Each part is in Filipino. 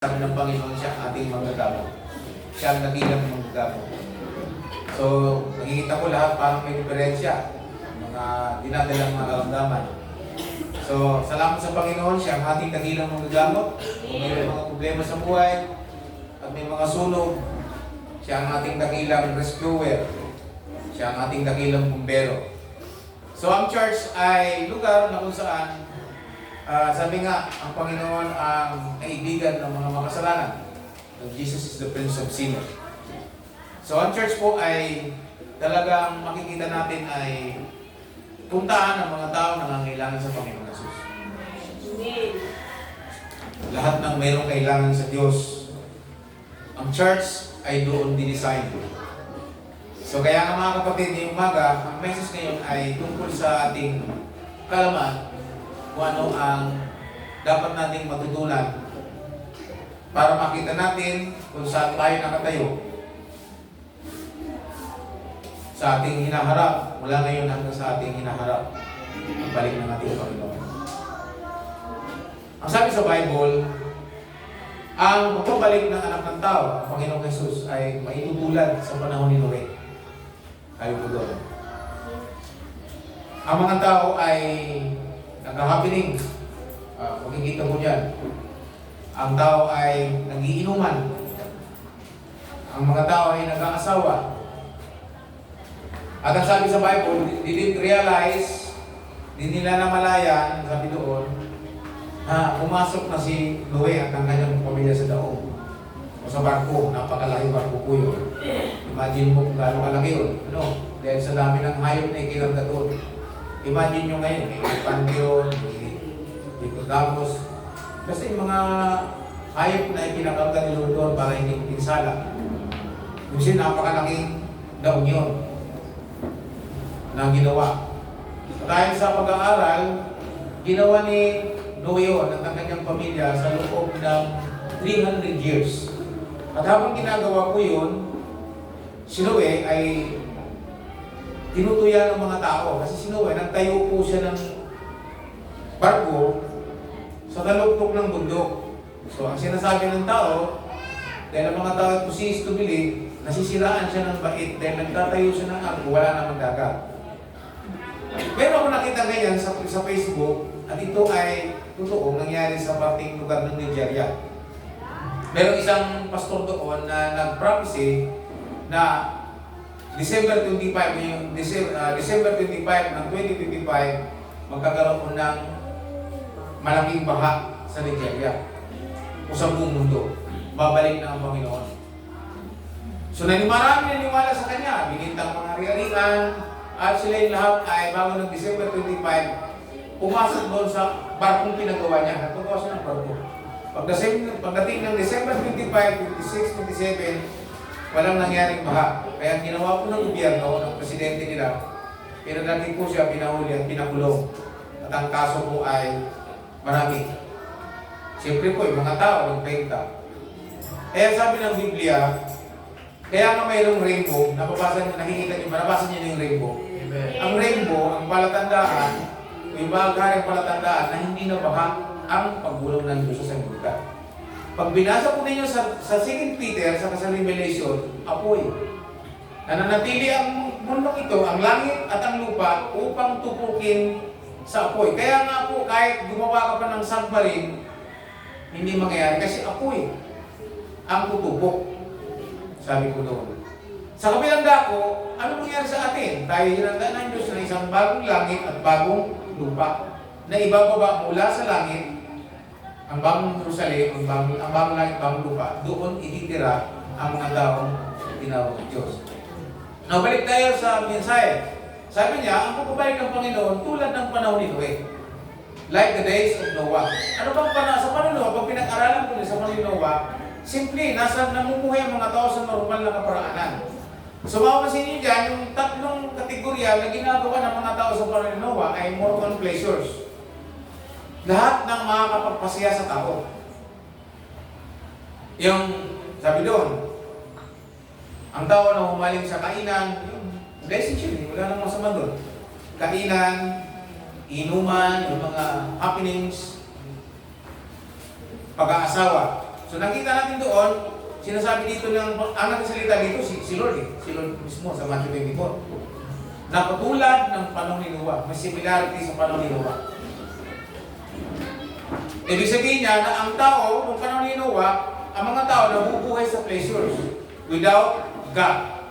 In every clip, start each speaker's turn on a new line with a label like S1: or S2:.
S1: Sabi ng Panginoon, siya ang ating manggagamo. Siya ang nagilang manggagamo. So, nakikita ko lahat parang may diferensya. Mga dinadalang mga karamdaman. So, salamat sa Panginoon, siya ang ating nagilang manggagamot. Kung may mga problema sa buhay at may mga sunog, siya ang ating nagilang rescuer. Siya ang ating nagilang bumbero. So, ang church ay lugar na kung saan sabi nga, ang Panginoon ang kaibigan ng mga makasalanan. Jesus is the Prince of Sinners. So, ang church po ay talagang makikita natin ay puntahan ng mga tao na nangangailangan sa Panginoon Jesus. Lahat ng mayroong kailangan sa Diyos, ang church ay doon dinesign. So, kaya nga mga kapatid, ngayong umaga, ang message ngayon ay tungkol sa ating kalaman kung ano ang dapat nating matutunan para makita natin kung saan tayo nakatayo sa ating hinaharap, mula ngayon hanggang sa ating hinaharap ang balik ng ating Panginoon. Ang sabi sa Bible, ang pagpabalik ng anak ng tao, ang Panginoong Jesus, ay maitutulad sa panahon ni Noe. Tayo po doon. Ang mga tao ay nag-happening. Makikita mo dyan. Ang tao ay nagiinuman. Ang mga tao ay nag-aasawa. At ang sabi sa Bible, they didn't realize, di nila namalayan, sabi doon, na pumasok na si Noe at ang kanyang pamilya sa daong. O sa barko, napakalaki barko po yun. Imagine mo kung gaano kalaki yun. Ano? Dahil sa dami ng hayop na ikilangga doon. Imagine nyo ngayon, may pandiyon, may hippopotamus. Basta yung mga hayop na ipinakangga ni Lord doon para hindi pinsala. Kasi napakalaking daong yun na ginawa. Dahil sa pag-aaral, ginawa ni Noe yun at ang kanyang pamilya sa loob ng 300 years. At habang ginagawa ko yun, si Noe ay tinutuyan ng mga tao. Kasi si Noe, nagtayo po siya ng barko sa taluktok ng bundok. So, ang sinasabi ng tao, dahil ang mga tao ay pusis to believe, nasisiraan siya ng bait dahil nagtatayo siya ng arko, wala namang dagat. Pero ako nakita ngayon sa Facebook, at ito ay totoo, nangyari sa parting lugar ng Nigeria. Merong isang pastor doon na nag-prophesy na December 25 ng 2025, magkakaroon ng malaking baha sa Nigeria o sa buong mundo. Babalik na ang Panginoon. So marami naniwala sa kanya, binintang mga ari-arian, at sila yung lahat ay bago ng December 25, pumasok doon sa barkong pinagawa niya. Natutuwa siya ng barko. Pagdating ng December 25, 26, 27, walang nangyaring baha. Kaya ginawa po ng gobyerno, ng presidente nila, pinagdating po siya, pinahuli at pinakulong. At ang kaso po ay marami. Siyempre po, yung mga tao, nagpenta. Kaya sabi ng Biblia, kaya nga mayroong rainbow, nakikita niyo, nabasa niyo yung rainbow. Amen. Ang rainbow, ang palatandaan, yung bagay palatandaan na hindi na baha ang paggulong ng Diyos sa sanglibutan. Pag binasa po ninyo sa 2 Peter, sa Revelation, apoy. Nananatili ang mundong ito, ang langit at ang lupa, upang tupukin sa apoy. Kaya nga po, kahit gumawa ka pa ng submarine, hindi mangyayari kasi apoy ang tutupok. Sabi ko doon. Sa kabilang dako, ano mangyayari sa atin? Tayo hinanda ng Diyos na isang bagong langit at bagong lupa na ibababa mula sa langit ang bagong Jerusalem, ang bagong langit, bagong lupa. Doon ititira ang mga taong tinawag ng Diyos. Now, balik tayo sa mensahe. Sabi niya, ang pagpabalik ng Panginoon tulad ng panahon ni Noe. Like the days of Noah. Ano bang sa panahon Noah? Pag pinag-aralan ko sa panahon ni Noah, simple, namumuhay ang mga tao sa normal na kaparaanan. So, mapapansin niyo dyan, yung tatlong kategorya na ginagawa ng mga tao sa panahon ni Noah ay mortal pleasures. Lahat ng makakapagpasaya sa tao. Yung, sabi doon, ang tao na humaling sa kainan, blessing siya, wala namang masama doon. Kainan, inuman, yung mga happenings, pag-aasawa. So nakita natin doon, sinasabi dito ng, ang nagsalita dito, si Lord eh. Si Lord mismo sa Matthew 24. Na patulad ng panahon ni Noah, may similarity sa panahon ni Noah. Ibig sabihin niya na ang tao, nung panahon ni Noah, ang mga tao nabubuhay sa pleasures without God.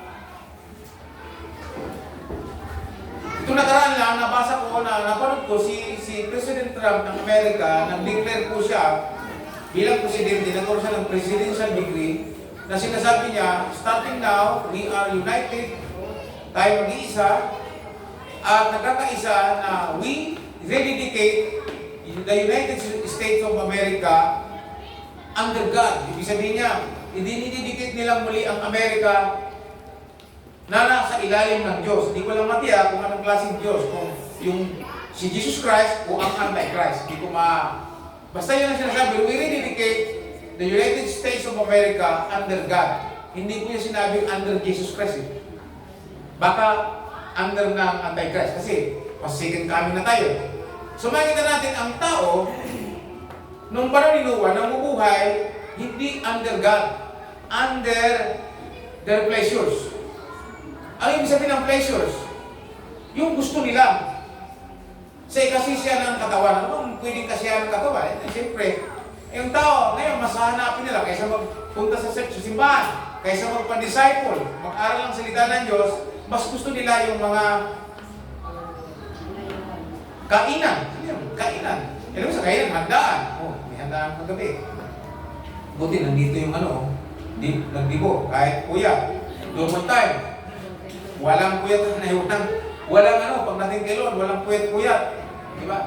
S1: Ito nakaraan lang, nabasa ko na napanood ko si President Trump ng Amerika, nag-declare po siya bilang presidente, nagkaroon siya ng presidential degree na sinasabi niya, starting now, we are united, tayo mag-iisa, at nagkakaisa na we rededicate the United States of America under God. Ibig sabihin niya, idinidedicate nilang muli ang Amerika na nasa ilalim ng Diyos. Hindi ko lang matiyak kung anong klaseng Diyos, kung yung si Jesus Christ o ang Antichrist. Hindi ko basta yun ang sinasabi, we rededicate the United States of America under God. Hindi ko yung sinabi under Jesus Christ. Baka under ng Antichrist. Kasi, second coming na tayo. So makikita natin, ang tao, nung panahon ni Noah, namumuhay, hindi under God, under their pleasures. Ang ibig sabihin ng pleasures, yung gusto nila. Kasi siya ng katawan. Ano pwedeng kasiya ng katawan? Siyempre, yung tao, ngayon, mas hahanapin nila kaysa magpunta sa simbahan, kaysa magpa-disciple, mag-aral ng salita ng Diyos, mas gusto nila yung mga kainan. Kainan. Alam mo sa kainan, handaan. May handaan kagabi. Buti, nandito yung nagdibo, kahit kuya. Normal time. Walang puyat na walang pagdating kay Lord, walang puyat-puyat. Diba?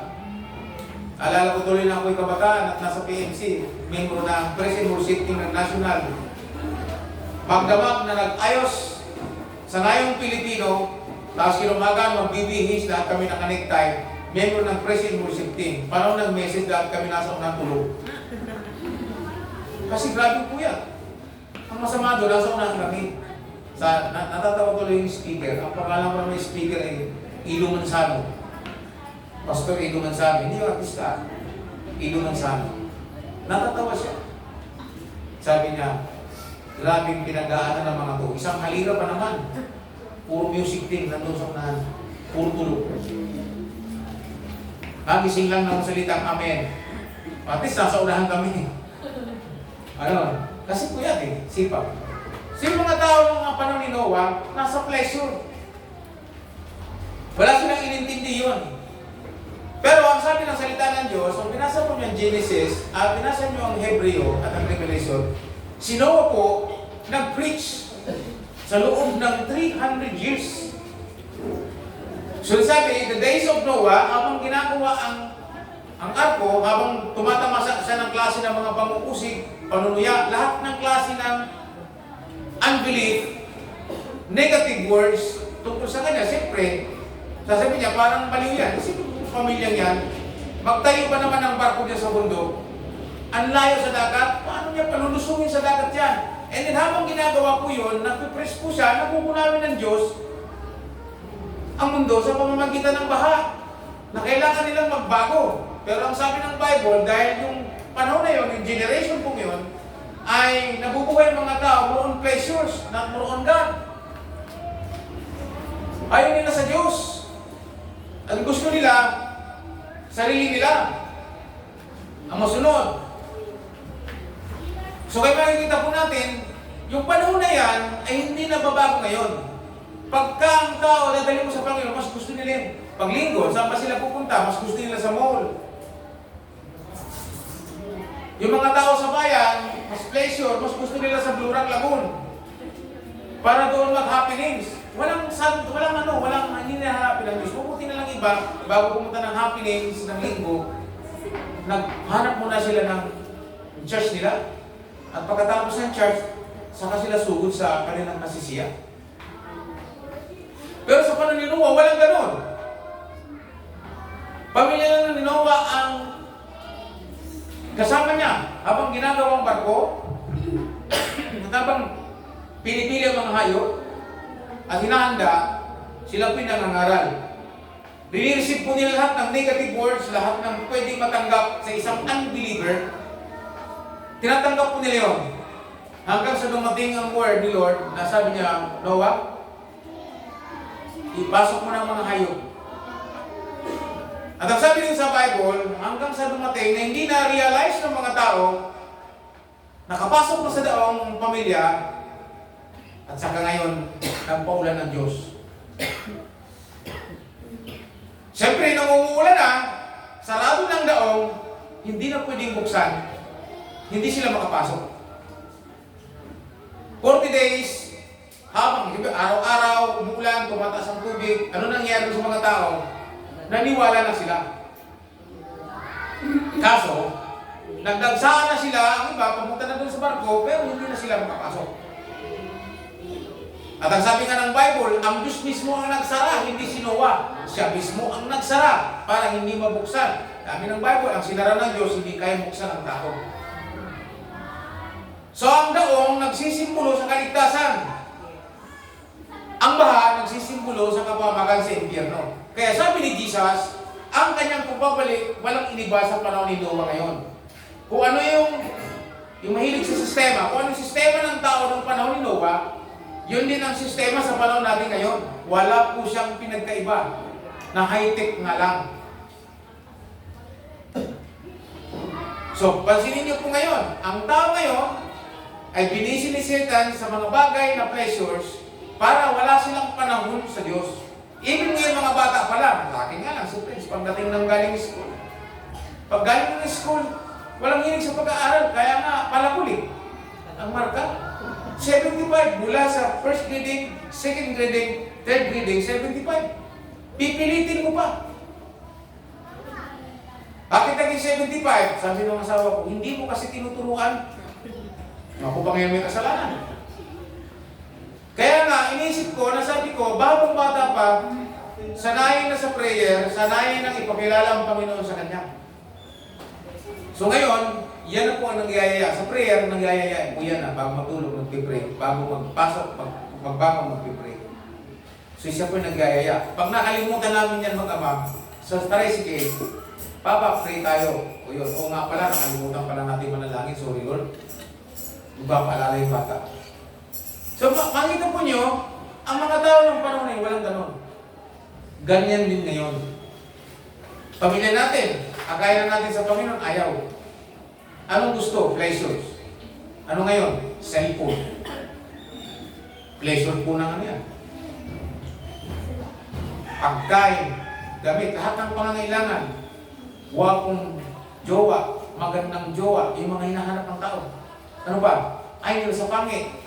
S1: Alala ko tuloy na ako'y kabataan at nasa PMC, membro ng Praise and Worship Team ng National. Magdamag na nag-ayos sa ngayong Pilipino, tapos kinumagan, magbibihis, lahat kami nakanektay, membro ng Praise and Worship Team. Paano nag-message, lahat kami nasa unang tulog. Kasi grabe puyat. Ang masama doon, nasa unang kami. Natatawa tuloy yung speaker. Ang pangalan ko ng speaker ay Ilo Mansano. Pastor Ilo Mansano. Hindi yung artista. Ilo Mansano. Natatawa siya. Sabi niya, grabing pinag-aanan ng mga to. Isang halira pa naman. Puro music team, nandun sa unahan. Puro tulog. Nagising lang ng salitang amen. At least nasa unahan kami. Ano? Kasi po yan sipag. So yung mga tao ng mga panahon ni Noah, nasa pleasure. Wala silang inintindi yun. Pero ang sabi ng salita ng Diyos, kung binasa po niyo ang Genesis, at binasa niyo ang Hebreo at ang Revelation, si Noah po nag-preach sa loob ng 300 years. So sabi, the days of Noah, habang ginagawa ang arko, habang tumatamasa siya ng klase ng mga pang-uusig, panunuya, lahat ng klase ng unbelief, negative words tungkol sa kanya, siyempre, sasabihin niya, parang baliw yan. Kasi pamilyang yan, magtayo ba naman ang barko niya sa bundok? Ang layo sa dagat, paano niya palulusungin sa dagat yan? And then habang ginagawa po yun, nagpipress po siya, nakukulawin ng Diyos ang mundo sa pamamagitan ng baha, na kailangan nilang magbago. Pero ang sabi ng Bible, dahil yung panahon na yun, yung generation po yun, ay nabubuhay ang mga tao more on pleasures, not more on God. Ayaw nila sa Diyos. Ang gusto nila, sarili nila. Ang masunod. So kaya makikita po natin, yung panahon na yan ay hindi nababago ngayon. Pagka ang tao dadali mo sa Panginoon, mas gusto nila yun. Paglinggo, saan pa sila pupunta? Mas gusto nila sa mall. Yung mga tao sa bayan, mas pleasure, mas gusto nila sa Blurang Lagoon. Para doon mag-happenings. Walang hindi na happy ng Diyos. Puputi na lang iba, bago pumunta ng happenings ng linggo, naghanap muna sila ng church nila. At pagkatapos ng church, saka sila sugod sa kanilang nasisiya. Pero sa panahon ni Noah, walang ganon. Pamilya lang ni Noah ang kasama niya habang ginagawa ang barko, habang pinipili ang mga hayop at hinahanda, sila pinangangaral. Dinireceive po nila lahat ng negative words, lahat ng pwedeng matanggap sa isang unbeliever. Tinatanggap po nila yun. Hanggang sa dumating ang word ni Lord na sabi niya, Noah, ipasok mo na ang mga hayop. At ang sabi din sa Bible, hanggang sa dumating na hindi na-realize ng mga tao, nakapasok na sa daong pamilya, at saka ngayon, nagpaulan ng Diyos. Siyempre, nung umuulan na, sarado ng daong, hindi na pwedeng buksan. Hindi sila makapasok. 40 days, habang araw-araw, umuulan, tumataas ang tubig, ano nangyari sa mga tao? Naniwala na sila. Kaso, nagdagsaan na sila, ang iba, papunta na doon sa barko, pero hindi na sila makapasok. At ang sabi nga ng Bible, ang Diyos mismo ang nagsara, hindi si Noah. Siya mismo ang nagsara para hindi mabuksan. Sabi ng Bible, ang sinara ng Diyos, hindi kaya buksan ang tao. So, ang daong nagsisimbolo sa kaligtasan. Ang baha nagsisimbolo sa kapamakan sa impyerno. Kaya sabi ni Jesus, ang kanyang pagbabalik, walang iniba sa panahon ni Noah ngayon. Kung ano yung mahilig sa sistema, kung ano yung sistema ng tao ng panahon ni Noah, yun din ang sistema sa panahon natin ngayon. Wala po siyang pinagkaiba na high-tech nga lang. So, pansinin niyo po ngayon, ang tao ngayon ay binisi ni Satan sa mga bagay na pleasures para wala silang panahon sa Diyos. Even ngayon mga bata pa lang, sa akin nga lang, si Prince, pagdating ng galing school. Pag galing ng school, walang hilig sa pag-aaral, kaya nga palakuli. Ang marka, 75 mula sa first grading, second grading, third grading, 75. Pipilitin mo pa. Bakit naging 75? Sabi ng asawa ko, hindi mo kasi tinuturuan. Ako pa ngayon may kasalanan. Kaya nga, inisip ko, nasabi ko, bagong bata pa, sanayin na sa prayer, sanayin na ipakilala ang Panginoon sa Kanya. So ngayon, yan na po ang nagyayaya. Sa prayer, nagyayaya po yan na, bago matulog, magpipray. Bago magpasok, magbangon, magpipray. So siya po yung nagyayaya. Pag nakalimutan namin yan mag-ama, sa tricycle, Papa, pray tayo. O yun, o nga pala, nakalimutan pala natin manalangin, sorry Lord. Magpapaalala yung bata. So, makita po nyo, ang mga tao ng panahon na yun, walang ganon. Ganyan din ngayon. Pamilya natin, akaya na natin sa Panginoon, ayaw. Anong gusto? Pleasures. Ano ngayon? Cellphone. Pleasure po na nga yan. Pagkain, gamit, lahat ng pangangailangan. Wapong jowa, magandang jowa, yung mga hinahanap ng tao. Ano ba? Ay, nila sa pangit.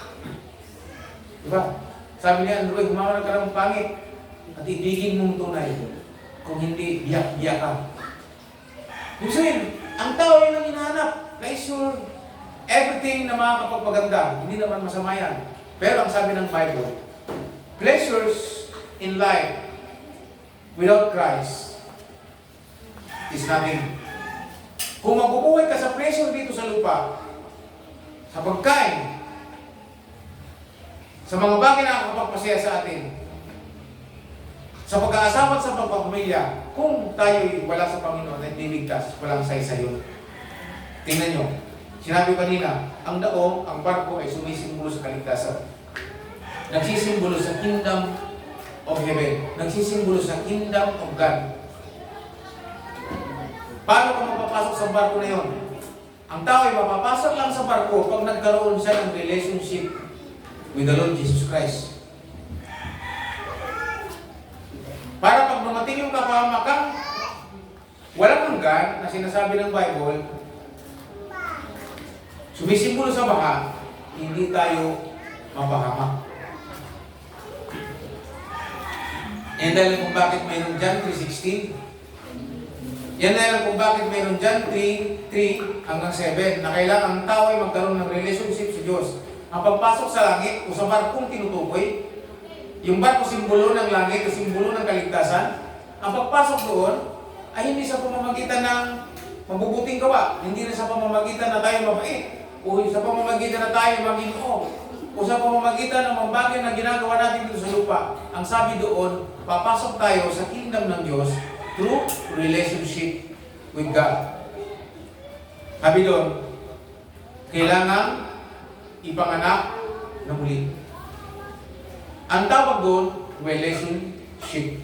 S1: Diba? Sabi niya, Android, humahanap ka ng pangit at ibigin mong tunay. Kung hindi, biyak-biyak ka. Ibig sabihin, ang tao yun ang hinahanap. Pleasure, everything na makakapagpaganda. Hindi naman masama yan. Pero ang sabi ng Bible, pleasures in life without Christ is nothing. Kung magbubuhay ka sa pleasure dito sa lupa, sa pagkain, sa mga bagay na nakakapagpasaya sa atin, sa pag-aasawa at sa pagpapamilya, kung tayo'y wala sa Panginoon at niligtas, walang say-sayo. Tingnan nyo, sinabi kanina, ang daong, ang barko ay sumisimbolo sa kaligtasan. Nagsisimbolo sa kingdom of heaven. Nagsisimbolo sa kingdom of God. Paano ka mapapasok sa barko na yon? Ang tao ay mapapasok lang sa barko pag nagkaroon siya ng relationship with the Lord Jesus Christ. Para pag dumating yung kapahamakang walang hanggan na sinasabi ng Bible, sumisimbolo sa baha, hindi tayo mapahamak. Yan dahil kung bakit mayroon John 3:16. Yan dahil kung bakit mayroon John 3:3 hanggang 7 na kailangan ang tao ay magkaroon ng relationship sa Diyos. Ang pagpasok sa langit o sa barkong tinutukoy, yung barko simbolo ng langit o simbolo ng kaligtasan, ang pagpasok doon ay hindi sa pamamagitan ng mabubuting gawa, hindi na sa pamamagitan na tayo mabait, o sa pamamagitan na tayo mag-inoo, o sa pamamagitan ng mga bagay na ginagawa natin dito sa lupa. Ang sabi doon, papasok tayo sa kingdom ng Diyos through relationship with God. Sabi doon, kailangan ipanganak na muli. Ang tawag doon, relationship.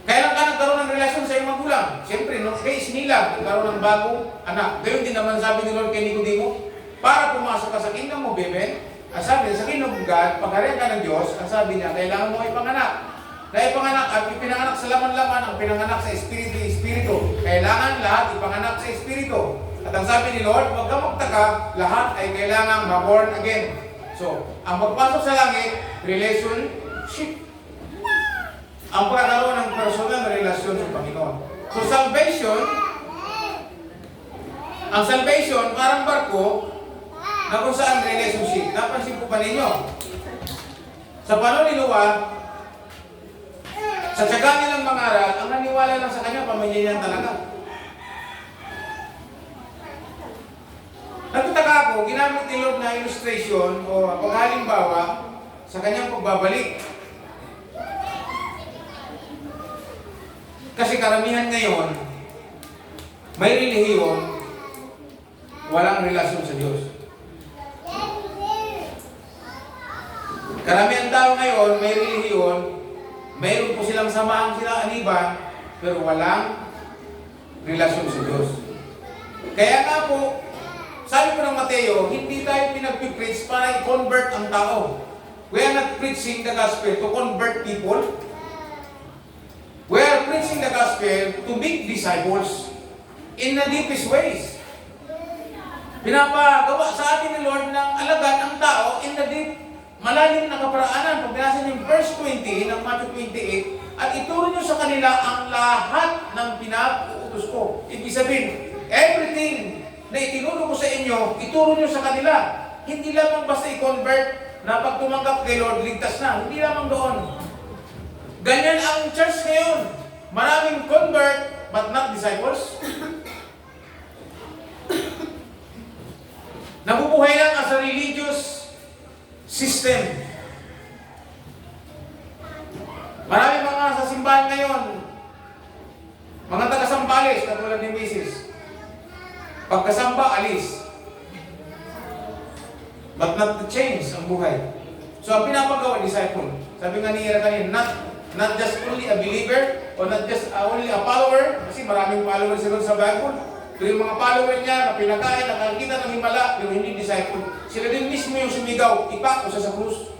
S1: Kailan ka nagkaroon ng relasyon sa iyong magulang? Siyempre, no case nila, nagkaroon ng bagong anak. Gayon din naman sabi ni Lord kay Nicodemo, para pumasok ka sa kingdom mo, bebe, ang sabi sa kingdom of God, pagkariyan ka ng Diyos, ang sabi niya, kailangan mo ipanganak. Na ipanganak at ipinanganak sa laman-laman, ang pinanganak sa espiritu. Kailangan lahat ipanganak sa espiritu. At ang sabi ni Lord, huwag ka magtaka, lahat ay kailangan ma-born again. So, ang pagpasok sa langit, relationship. Ang pagkakaroon ng personal na relasyon sa Panginoon. So, ang salvation, parang barko, na kung saan relationship. Napansin po ba ninyo? Sa panahon ni Noah, sa tiyaga nilang mangaral, ang naniwala lang sa kanya, pamilya niyan talaga. Nagtataka ako, ginamit ni Lord na illustration o paghalimbawa sa kanyang pagbabalik. Kasi karamihan ngayon, may relihiyon, walang relasyon sa Diyos. Karamihan tao ngayon, may relihiyon, mayroon po silang samahan sila aniba, pero walang relasyon sa Diyos. Kaya nga po, sabi po ng Mateo, hindi tayo pinagpipreach para i-convert ang tao. We are not preaching the gospel to convert people. We are preaching the gospel to make disciples in the deepest ways. Pinapagawa sa atin ni Lord ng alagad ang tao in the deep, malalim na kaparaanan. Pag binasa niyo yung verse 20 ng Matthew 28, at ituro niyo sa kanila ang lahat ng pinag-uutos ko. Ibig sabihin, everything na itinuro ko sa inyo, ituro niyo sa kanila. Hindi lamang basta i-convert na pag tumanggap kay Lord, ligtas na. Hindi lamang doon. Ganyan ang church ngayon. Maraming convert, but not disciples. Nabubuhay lang as a religious system. Maraming mga sa simbahan ngayon, mga taga-sambales, katulad ni Mrs. Pagkasamba, alis. But not to change ang buhay. So, ang pinapagawa, disciple. Sabi nga ni Ira kanina, not just only a believer, or not just only a follower, kasi maraming followers sila sa Bible. Pero yung mga follower niya, na pinakain, nakakita ng himala, pero hindi disciple. Sila din mismo yung sumigaw, ipak o sa krus.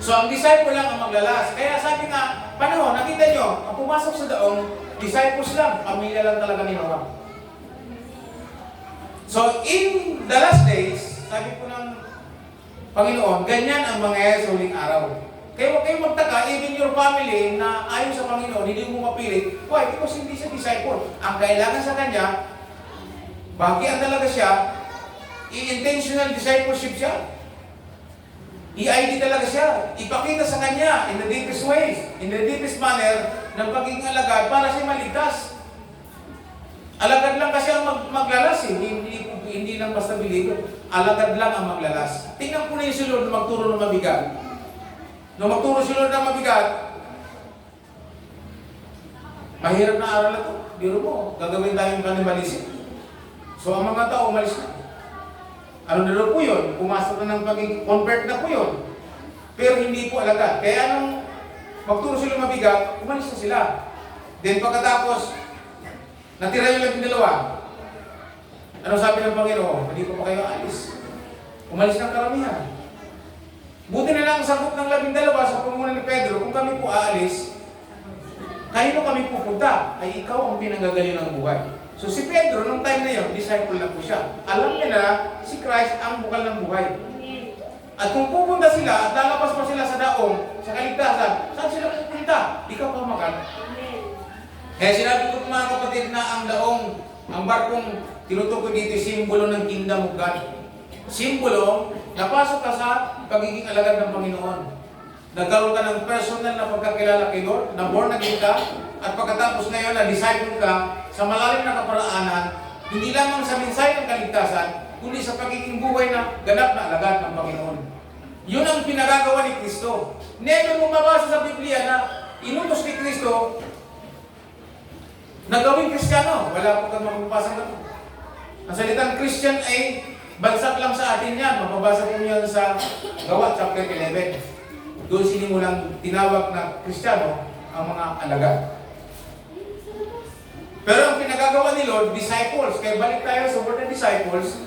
S1: So, ang disciple lang ang maglalas. Kaya sabi nga, paano, nakita nyo, ang pumasok sa daong, disciples lang, pamilya lang talaga ni Noah. So, in the last days, sabi po ng Panginoon, ganyan ang mangyayari sa huling araw. Kaya huwag kayong magtaka, even your family na ayon sa Panginoon, hindi mo mapilit. Why? Because hindi siya disciple. Ang kailangan sa kanya, bahagian talaga siya, i-intentional discipleship siya. I-ID talaga siya. Ipakita sa kanya in the deepest ways, in the deepest manner, ng pagiging alagad para siya maligtas. Alagad lang kasi ang maglalas eh. Hindi lang basta believer. Alagad lang ang maglalas. Tingnan po na yung si Lord na magturo ng mabigat. Nung magturo si Lord ng mabigat, mahirap na aral ito. Biro mo, gagawin tayong cannibalism. So ang mga tao, umalis na. Ano na po yun? Pumasok na ng pagiging convert na po yun. Pero hindi po alagad. Kaya nung magturo sila mabigat, umalis na sila. Then pagkatapos, natira yung 12. Ano sabi ng Panginoon? Hindi ko pa kayo alis. Umalis ng karamihan. Buti na lang ang sagot ng 12 sa pangunguna ni Pedro, kung kami po aalis, kanino kami pupunta? Ay ikaw ang pinanggagaling ng buhay. So si Pedro, nung time na yun, disciple lang po siya. Alam niya na si Christ ang bukal ng buhay. At kung pupunta sila at lalabas pa sila sa daong, sa kaligtasan, saan sila pupunta? Ikaw pa makan. Kaya sinabi ko mga kapatid na ang daong, ang barkong tinutukoy dito, simbolo ng kingdom of God. Simbolo, napasok ka sa pagiging alagad ng Panginoon. Nagkaroon ka ng personal na pagkakilala kay Lord, na born again ka, at pagkatapos ngayon na disciple ka sa malalim na kaparaanan, hindi lamang sa mensahe ng kaligtasan, kundi sa pagiging buhay na ganap na alagad ng Panginoon. Yun ang pinagagawa ni Kristo. Never mo mabasa sa Biblia na inutos ni Kristo Nagawing Kristiyano, wala po kang mapapasang ganun. Ang salitang Christian ay bansak lang sa atin yan. Mapabasa po niyan sa Gawa, chapter 11. Doon sinimulang tinawag na Kristiyano ang mga alagad. Pero ang pinagagawa ni Lord, disciples. Kaya balik tayo sa word na disciples.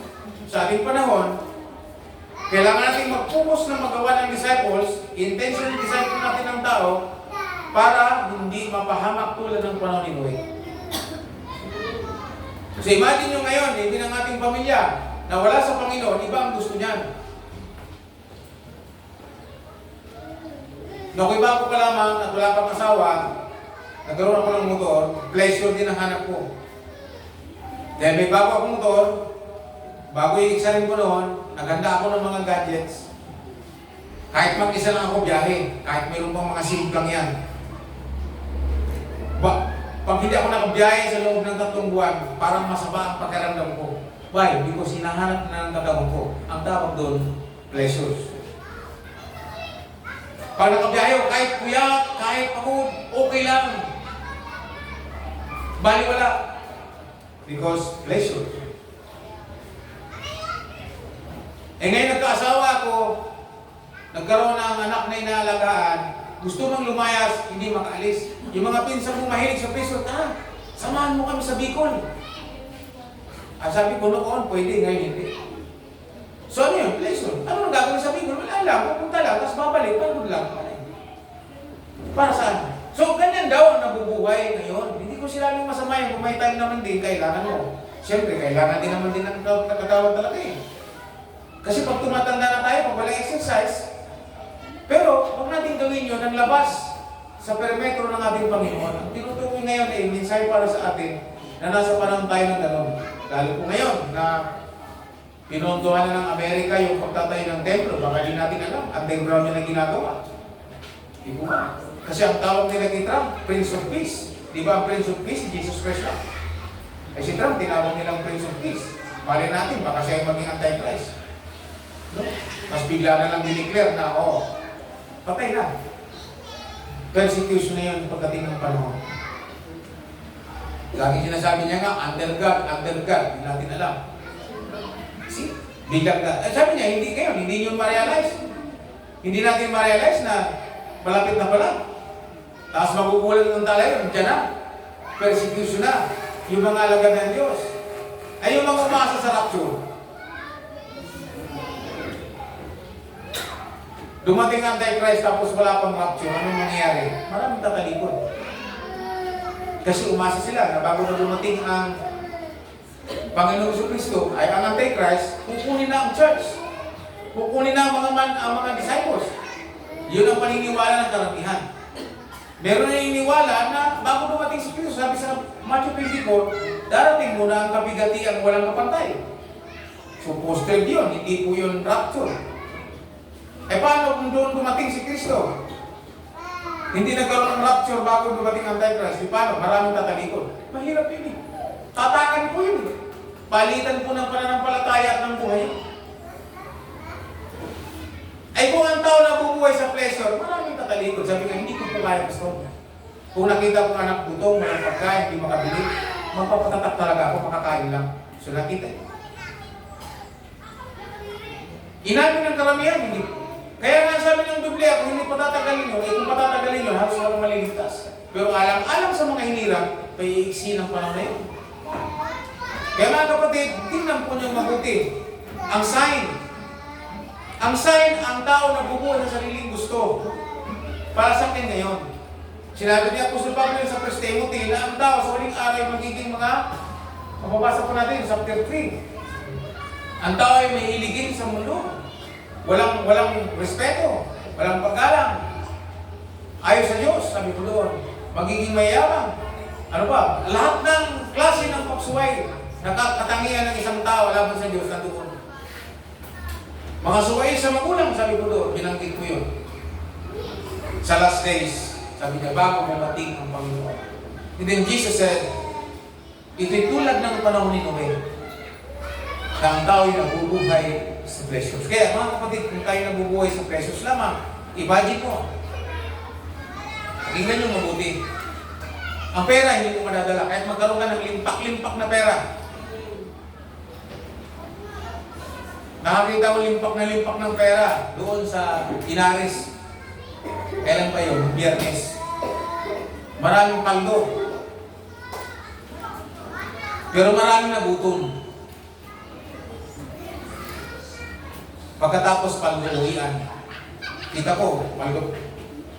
S1: Sa ating panahon, kailangan natin mag-focus na magawa ng disciples, intention disciple natin ng tao, para hindi mapahamak tulad ng panahon ni Noe. So imagine nyo ngayon, hindi ng ating pamilya, na wala sa Panginoon, iba ang gusto niyan. Naku, iba ko pa lamang at wala pang asawa, nagkaroon ako ng motor, pleasure din ang hanap ko. Dahil may bago akong motor, bago yung iksarin ko noon, naghanda ako ng mga gadgets. Kahit mag-isa lang ako biyahe, kahit mayroon pang mga simplang yan. Pag hindi ako nakabiyahe sa loob ng 3 buwan, parang masama ang pagkaramdam ko. Why? Because hinahanap na ng katawan ko. Ang tawag doon, pleasures. Pag nakabiyahe ako, kahit kuyak, kahit pagod, okay lang. Bali wala. Because pleasure. Ngayon nagkaasawa ako, nagkaroon ng anak na inaalagaan, gusto mong lumayas, hindi makaalis. Yung mga pinsan mong mahilig sa peso, samahan mo kami sa Bicol. Sabi ko noon, pwede, ngayon hindi. So ano yun? Pleasure. Ano nang gagawin sa Bicol? Wala lang, pupunta lang, tapos babalik, pagod lang. Para saan? So ganyan daw ang nabubuhay ngayon. Hindi ko sila yung masama yung kung may time naman din, kailangan mo. Siyempre, kailangan din naman din ng katawan talaga eh. Kasi pag tumatanda na tayo, pag walang exercise, pero huwag natin gawin yun ang labas sa perimetro ng ating Panginoon. Ang tinutukoy ngayon ay mensahe para sa atin na nasa panahon tayo ng gano'n. Lalo po ngayon na pinontuhan na ng Amerika yung pagtatayo ng templo. Baka di natin alam, underground yun ang ginagawa. Di po ba? Kasi ang tawag nila kay Trump, Prince of Peace. Di ba ang Prince of Peace? Jesus Christ lang. Eh si Trump, tinawag nilang Prince of Peace. Mali natin, baka siya yung maging anti-Christ. No? Mas bigla na lang dineclare na, patay na. Persecution na yun pagdating ng panahon. Lagi sinasabi niya nga, under God, hindi natin alam. See? Biglang na. Sabi niya, hindi kayo, hindi nyo ma-realize. Hindi natin ma-realize na malapit na pala. Tapos magugulat ng talayo, dyan na. Persecution na. Yung mga alagad ng Diyos. Ay yung mga umasa sa rapture. Dumating ang Antichrist tapos wala pang rapture. Anong mangyayari? Maraming tatalikod. Kasi umasa sila na bago na dumating ang Panginoon Jesucristo ay ang Antichrist, kukunin na ang church. Kukunin na ang mga disciples. Yun ang paniniwala ng karamihan. Meron na iniwala na bago dumating si Cristo, sabi sa Matthew 24, darating muna ang kabigati ang walang kapantay. So posted yun, hindi po yun rapture. Paano kung doon dumating si Kristo? Hindi nagkaroon ng rapture bago dumating ang Antichrist. Paano? Maraming tatalikod. Mahirap yun eh. Tatakan po yun eh. Palitan po ng pananampalataya at ng buhay. Kung ang tao na bubuhay sa pleasure, maraming tatalikod. Sabi nga, hindi ko po kaya gusto. Kung nakita ko anak butong, walang pagkain, hindi makabili, magpapatatak talaga ako, makakain lang. So nakita eh. Inamin ng karamihan, hindi. Kaya nga sabi ng Biblia, kung hindi patatagalin nyo, kung patatagalin nyo, halos walang maliligtas. Pero alam sa mga hinirang, may iiksi ng panahon na yun. Kaya mga kapatid, tingnan po nyo mabuti. Ang sign, ang tao na bubuhay sa sariling gusto. Para sa akin ngayon. Sinabi ni Apostol Pablo sa 1 Timothy na ang tao sa huling araw magiging mga, mababasa po natin sa chapter 3. Ang tao ay mahiligin sa mundo. Walang respeto, walang paggalang. Ayaw sa Diyos, sabi ko doon. Magiging mayabang. Ano ba? Lahat ng klase ng pagsuway na katangian ng isang tao laban sa Diyos na doon. Mga suway sa magulang, sabi ko doon, binanggit ko yun. Sa last days, sabi niya, bago mamating ang Panginoon. And then Jesus said, ito'y tulad ng panahon ni Noe, na ang tao'y nabubuhay sa pleasures. Kaya mga kapatid, kung tayo nabubuhay sa pleasures lamang, i-budget mo. Tingnan nyo mabuti. Ang pera, hindi mo madadala. Kahit magkaroon ka ng limpak-limpak na pera. Nakakita ko limpak na limpak ng pera doon sa Inaris. Kailan pa yun? Biyernes. Maraming paldo. Pero maraming nagutom. Pagkatapos paldo uwian. Kita ko, paldo.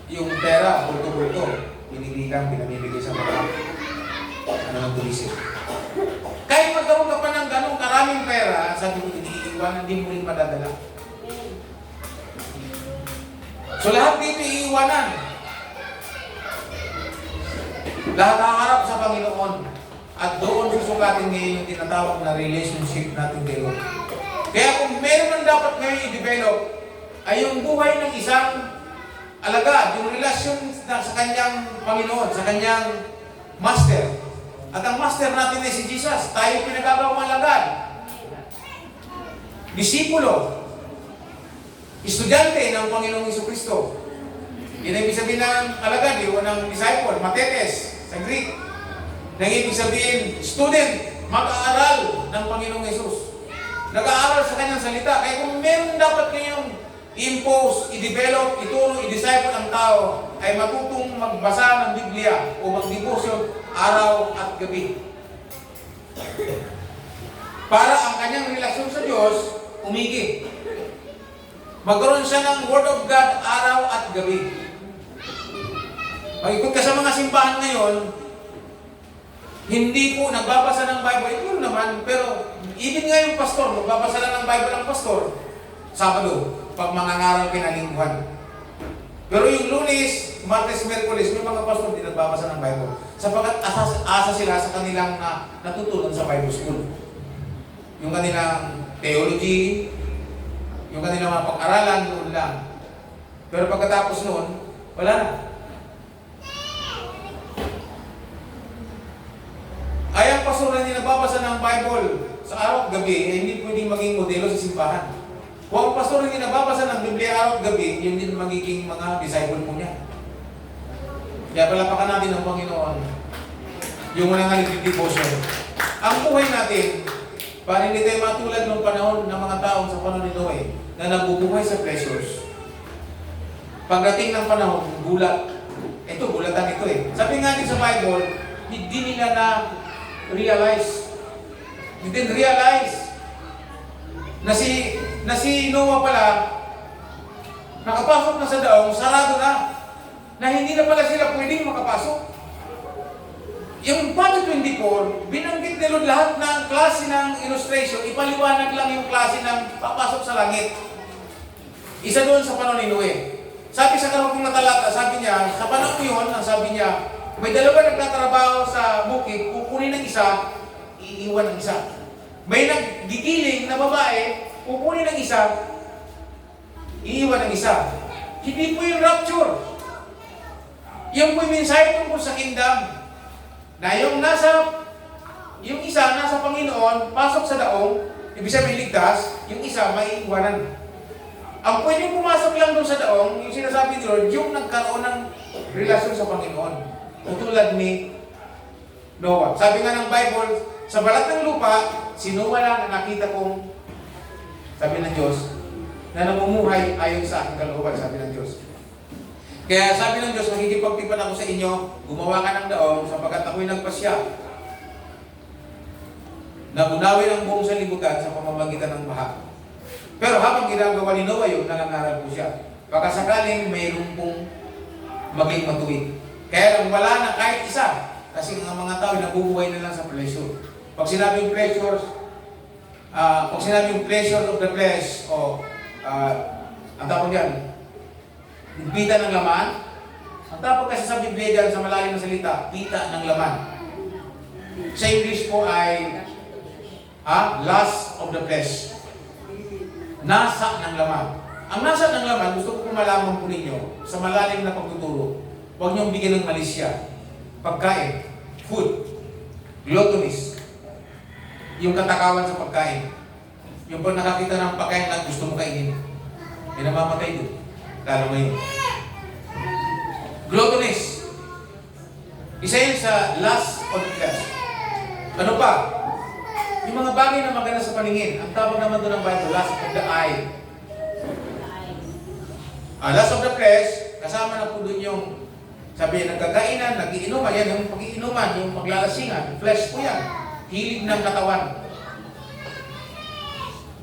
S1: Yung pera, bulto-bulto. Piniligang, pinamibigay sa mga ng tulisip. Kahit magkaroon ka pa ng ganong karaming pera, sabi ko, iniiwanan, hindi mo rin madadala. So lahat dito iiwanan. Lahat haharap sa Panginoon. At doon susukatin ngayon yung tinatawag na relationship natin kay Lord. Kaya kung meron man dapat ngayon i-develop, ay yung buhay ng isang alagad, yung relasyon sa kanyang Panginoon, sa kanyang Master. At ang Master natin ay si Jesus. Tayo pinagagawang alagad. Disipulo. Estudyante ng Panginoong Jesucristo. Yan ang ibig sabihin ng alagad, yung ng disciple, matetes, sa Greek. Nang ibig sabihin, student, mag-aaral ng Panginoong Jesus. Nag-aaral sa kanyang salita. Kaya kung meron dapat kayong i-impose, i-develop, ituro, i-disciple ang tao, ay matutong magbasa ng Biblia o magdebosyon araw at gabi. Para ang kanyang relasyon sa Diyos, umigi. Magkaroon siya ng Word of God araw at gabi. Pag-ikot ka sa mga simbahan ngayon, hindi po nagbabasa ng Bible. Ito naman, pero even nga yung pastor, magbabasa lang ng Bible ang pastor, Sabado, pag mangangaral kinalingkuhan. Pero yung Lunes, Martes, Merkulis, may mga pastor din nagbabasa ng Bible. Sapagkat asa sila sa kanilang natutunan sa Bible School. Yung kanilang theology, yung kanilang mga pag-aralan, noon lang. Pero pagkatapos noon, wala na. Ay ang pastor na hindi nagbabasa ng Bible sa araw at gabi, ay hindi pwedeng maging modelo sa simbahan. Kung ang pastor hindi nagbabasa ng Biblia araw at gabi, yun din magiging mga disciple po niya. Kaya palapakan natin ng Panginoon yung mga nag-devotion. Ang buhay natin, para hindi tayo matulad ng panahon ng mga taong sa panahon ni Noe na nabubuhay sa pleasures. Pagdating ng panahon, gulat. Ito, gulatan ito eh. Sabi nga din sa Bible, hindi nila na-realize. They didn't realize na si Noah pala, nakapasok na sa daong, sarado na hindi na pala sila pwedeng makapasok. Yung Matthew 24, binanggit ni Lord lahat ng klase ng illustration, ipaliwanag lang yung klase ng papasok sa langit. Isa doon sa panahon ni Noe. Sabi sa karugtong na talata, sabi niya, sa panahon yun, ang sabi niya, may dalawa nagtatrabaho sa bukid, kukunin ng isa, iiwan ng isa. May naggigiling na babae, kukunin ng isa, iiwan ng isa. Hindi po yung rapture. Yung po yung mensahe tungkol sa kingdom. Na yung isa nasa Panginoon, pasok sa daong, ibig sabihin ligtas, yung isa may iwanan. Ang pwedeng pumasok lang doon sa daong, yung sinasabi ni Lord, yung nagkaroon ng relasyon sa Panginoon. Tutulad ni Noah. Sabi nga ng Bible, sa balat ng lupa, si Noah lang ang nakita kong, sabi ng Diyos, na namumuhay ayon sa aking kalooban, sabi ng Diyos. Kaya sabi ng Diyos, makikipagtipan ako sa inyo, gumawa ka ng daong, sapagkat ako'y nagpasya na unawin ang buong salibutan sa pamamagitan ng baha. Pero habang ginagawa ni Noah yun, nangangaral po siya. Baka sakaling mayroon pong maging matuwid. Kaya lang wala na kahit isa. Kasi ang mga tao nabubuhay na lang sa pleasure. Pag sinabing pleasures, pag sinabing pleasure of the flesh, o ang tawag yan, pita ng laman. Ang tawag kasi sa Biblia dyan, sa malalim na salita, pita ng laman. Sa English po ay lust of the flesh. Nasa ng laman. Ang nasa ng laman, gusto ko malaman po ninyo, sa malalim na pagtuturo, huwag niyong bigyan ng malisya. Pagkain, food, gluttonies, yung katakawan sa pagkain. Yung pag nakakita ng pagkain na gusto mo kainin, may namamatay doon. Lalo ngayon. Gluttonies. Isa yun sa lust of the flesh. Ano pa? Yung mga bagay na maganda sa paningin. Ang tawag naman doon ng Bible, lust of the eye. Lust of the flesh, kasama na po doon yung sabi, nagkakainan, nagiinuman, yan yung pag-iinuman, yung paglalasingan, flesh po yan. Hilig ng katawan.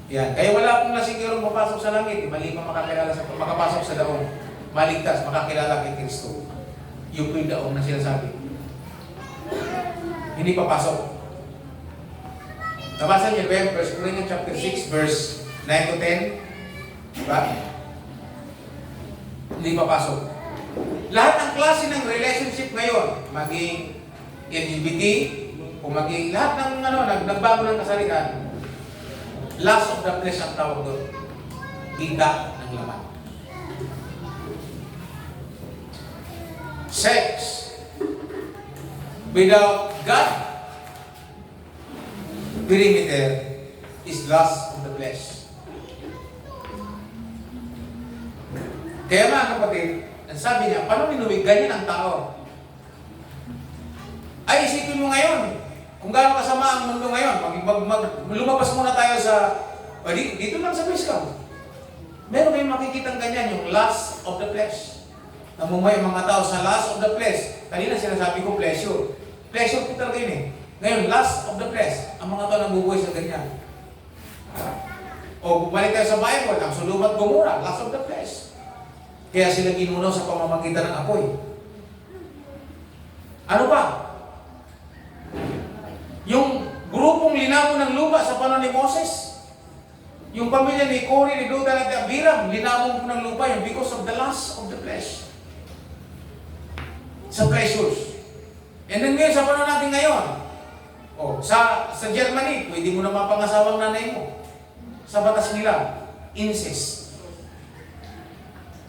S1: Yan. Kaya wala pong lasinggero mapasok sa langit, mali pa makapasok sa daong. Maligtas, makakilala kay Kristo. Yung po yung daong na sinasabi. Hindi papasok. Nabasa niyo ba 1 Corinthians chapter 6, verse 9 to 10? Diba? Hindi papasok. Lahat ng klase ng relationship ngayon, maging LGBT, o maging lahat ng nagbago ng kasalitan, lust of the flesh ang tawag doon. Kita ng laman. Sex without God perimeter is lust of the flesh. Kaya mga kapatid, ang sabi niya, paano ninuwig? Ganyan ang tao. Ay, isipin mo ngayon, kung gaano kasama ang mundo ngayon, lumabas muna tayo sa, dito lang sa Biscam. Meron kayong makikitang ganyan, yung lust of the flesh. Namumay ang mga tao sa lust of the flesh. Kanina sinasabi ko, pleasure. Pleasure po talaga yun eh. Ngayon, lust of the flesh. Ang mga tao nabubuhay sa ganyan. O bumalik tayo sa Bible, ang Sodom at Gomorrah, lust of the flesh. Kaya sila ginunaw sa pamamagitan ng apoy. Ano pa? Yung grupong linamon ng lupa sa panahon ni Moses. Yung pamilya ni Cory, ni Dotan at Abiram, linamon po ng lupa yun because of the lust of the flesh. Sa pleasures. And then ngayon, sa panahon natin ngayon, sa Germany, pwede mo na mapangasawang nanay mo. Sa batas nila, incest.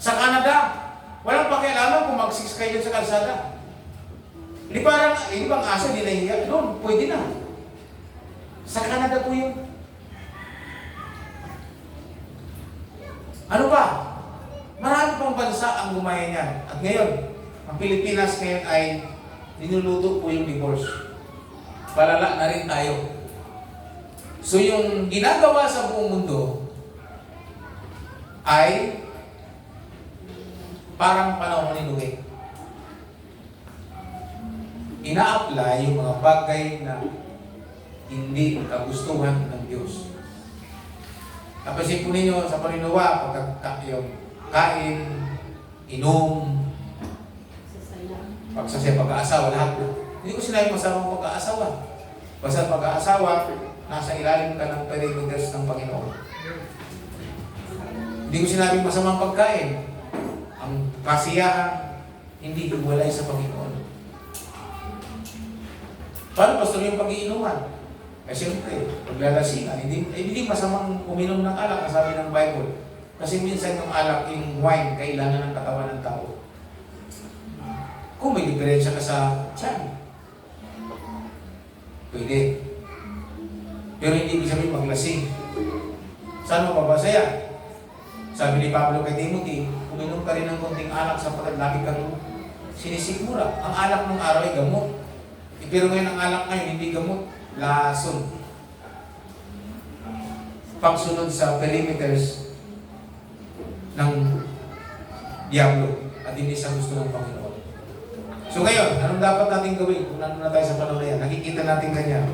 S1: Sa Canada, walang pakialaman kung mag-sex kayo sa kalsada. Hindi bang aso, hindi nahihiya? Doon, pwede na. Sa Canada po yun. Ano pa? Marami pang bansa ang gumaya niyan. At ngayon, ang Pilipinas ngayon ay ninuluto po yung divorce. Palala na rin tayo. So yung ginagawa sa buong mundo ay parang panahon ni Noe. Ina-apply yung mga bagay na hindi kagustuhan ng Diyos. Napansin po ninyo sa paniniwa, yung kain, inom, pagsasaya, pag-aasawa, lahat po. Hindi ko sinabi masamang pag-aasawa. Basta pag-aasawa, nasa ilalim ka ng perimeters ng Panginoon. Hindi ko sinabi masamang pagkain. Ang kasiyahan, hindi hiwalay sa Panginoon. Paano pastor yung pag-iinuman? Eh siyempre, paglalasingan, hindi masamang uminom ng alak, sabi ng Bible. Kasi minsan yung alak, yung wine, kailangan ng katawan ng tao. Kung may diferensya ka sa tiyan, pwede. Pero hindi ibig sabihin maglasing. Saan mo mabasa yan? Sabi ni Pablo kay Timothy, uminom ka rin ng konting alak sapagkat lagi kang sinisikmura. Ang alak ng araw ay gamot. Pero ngayon ang alak ngayon hindi gamot, lason. Pagsunod sa perimeters ng Diablo at hindi sa gusto ng Panginoon. So ngayon, anong dapat natin gawin kung nandun na tayo sa panahon na yan? Nakikita natin ganyan.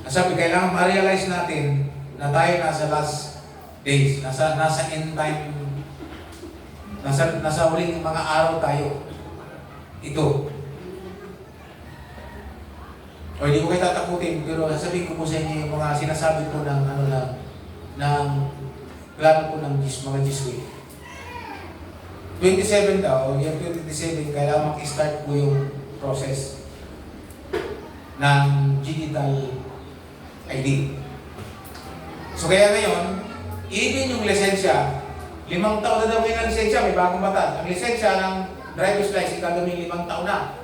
S1: Sabi, kailangan ma-realize natin na tayo nasa last days, nasa end time, nasa huling mga araw tayo. Ito. O hindi ko kayo tatakutin, pero sasabihin ko po sa inyo yung mga sinasabi ko ng ng plano po ng mga Jesuit. 27 daw, yung 27, kailangan mag-start po yung process ng digital ID. So kaya ngayon, even yung lisensya, 5 taon na daw kayo ng lisensya, may bagong batas. Ang lisensya ng driver's license, gagawin 5 taon na.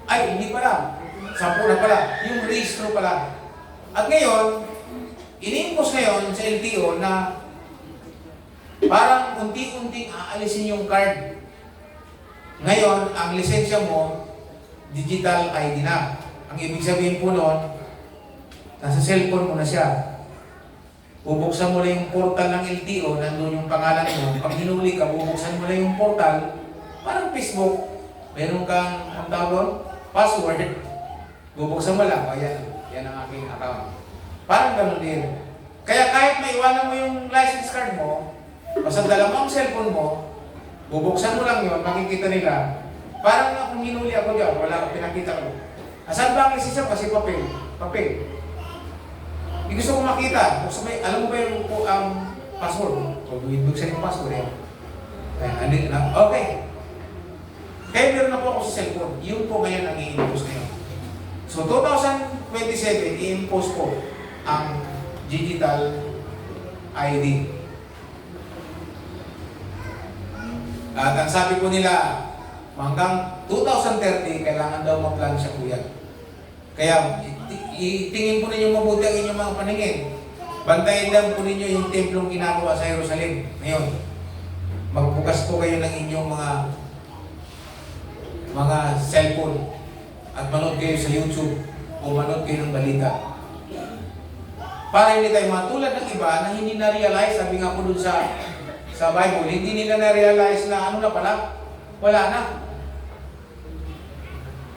S1: Ay, hindi pala. 10 na pala. Yung registro pala. At ngayon, ini-impose ngayon sa LTO na parang unti-unting aalisin yung card. Ngayon, ang lisensya mo, digital ID na. Ang ibig sabihin po noon, nasa cellphone mo na siya. Bubuksan mo lang yung portal ng LTO, nandun yung pangalan mo. Pag hinuli ka, bubuksan mo lang yung portal, parang Facebook. Meron kang, ang tawag doon, password. Bubuksan mo lang, yan ang aking account. Parang ganun din. Kaya kahit maiwanan mo yung license card mo, basta dala mo ang cellphone mo, bubuksan mo lang yun, makikita nila. Parang kung hinuli ako dyan, wala akong pinakita ko. Asan ba ang lisensya? Kasi papel. Hindi gusto ko makita. Alam mo ba yung ang password? So, buksan yung password yan. Okay. Kaya meron na po ako sa cellphone. Yun po ngayon ang i-impose ngayon. So, 2027, i-impose po ang digital ID. At ang sabi po nila, hanggang 2030, kailangan daw mag-plan siya po yan. Kaya, itingin po ninyo mabuti ang inyong mga paningin. Bantayin lang po ninyo yung templong ginagawa sa Jerusalem. Ngayon, magbukas po kayo ng inyong mga cellphone at manood kayo sa YouTube o manood kayo ng balita. Para hindi tayo matulad ng iba na hindi na-realize, sabi nga po dun sa Bible, hindi nila na-realize na ano na pala, wala na.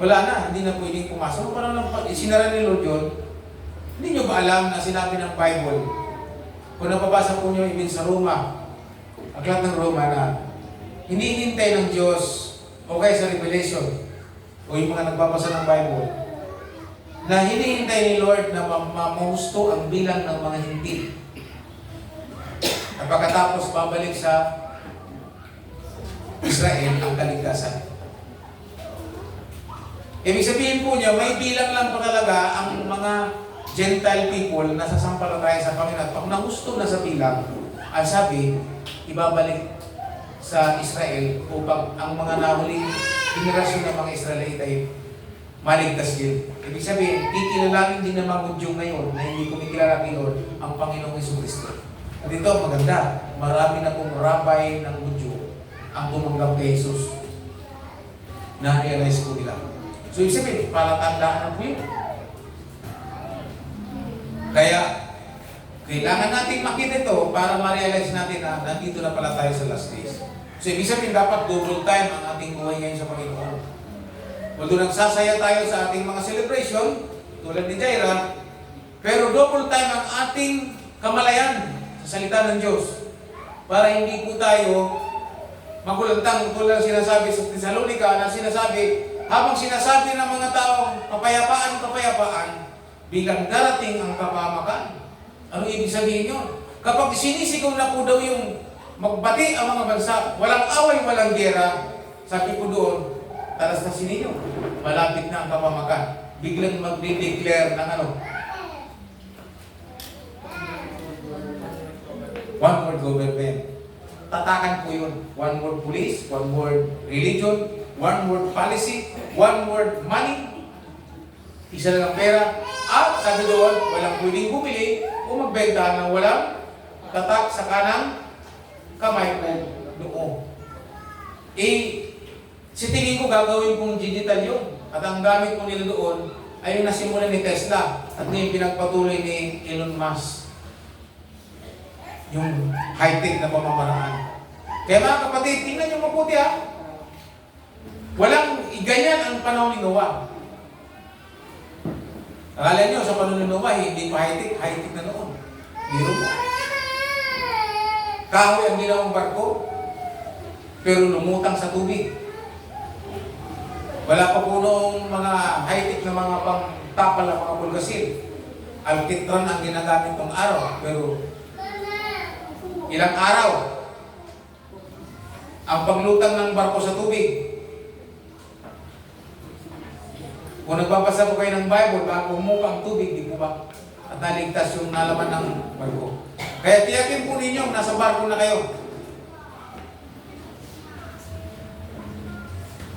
S1: Wala na, hindi na pwedeng pumasok. Parang sinara ni Lord yun. Hindi nyo ba alam na sinabi ng Bible, kung napabasa po nyo even sa Roma, aklat ng Roma na hinihintay ng Diyos o kaya sa Revelation o yung mga nagbabasa ng Bible na hinihintay ni Lord na mamusto ang bilang ng mga hindi. At pagkatapos babalik sa Israel ang kaligtasan. Ibig sabihin po niya, may bilang lang po talaga ang mga Gentile people na sasampalataya sa Panginoon. Pag nahusto na sa bilang, ang sabi, ibabalik sa Israel upang ang mga nahuling generasyon ng mga Israelite ay maligtas din. Ibig sabihin, kikilalangin din ng mga Hudyo ngayon na hindi kumikilala kay Lord ang Panginoong Jesucristo. At ito, maganda, marami na pong rabay ng Hudyo ang tumanggap kay Jesus. Na-realize ko nila. So, ibig sabihin, palatandaan na po yun. Kaya, kailangan natin makita ito para ma-realize natin na nandito na pala tayo sa last days. So, ibig sabihin, dapat double time ang ating buhay ngayon sa Panginoon. Although nagsasaya tayo sa ating mga celebration, tulad ni Jaira, pero double time ang ating kamalayan sa salita ng Diyos. Para hindi po tayo magulantang tulad sinasabi sa Thessalonica na sinasabi, habang sinasabi ng mga taong kapayapaan, bilang darating ang kapahamakan. Ano ibig sabihin yun? Kapag sinisigaw na po daw yung magbati ang mga bansa, walang away, walang gera, sabi po doon, talastasin ninyo, malapit na ang kapahamakan. Biglang mag-declare ng ano? One word government. Tatakan po yun. One word police, one word religion, one word policy, one word money, isa lang ang pera, at sabi doon, walang pwedeng bumili o magbenta ng walang tatak sa kanang kamay o noo. Si tingin ko gagawin kong digital yun. At ang gamit ko nila doon ay yung nasimulan ni Tesla at ngayon pinagpatuloy ni Elon Musk. Yung high-tech na pamamaraan. Kaya mga kapatid, tingnan nyo mabuti ha. Walang ganyan ang panahon ni Noah. Akala nyo, sa panahon ni Noah, hindi pa high-tech na noon. Biro mo. Kahoy ang ginawang barko, pero lumutang sa tubig. Wala pa po noong mga high-tech na mga pang-tapal na mga pulgasil. Alkitran ang ginagamit ng araw, pero ilang araw ang paglutang ng barko sa tubig. Kung nagbabasa po kayo ng Bible, bago humupa ang tubig, di po ba? At naligtas yung nalaman ng barko. Kaya tiyakin po ninyo, nasa barko na kayo.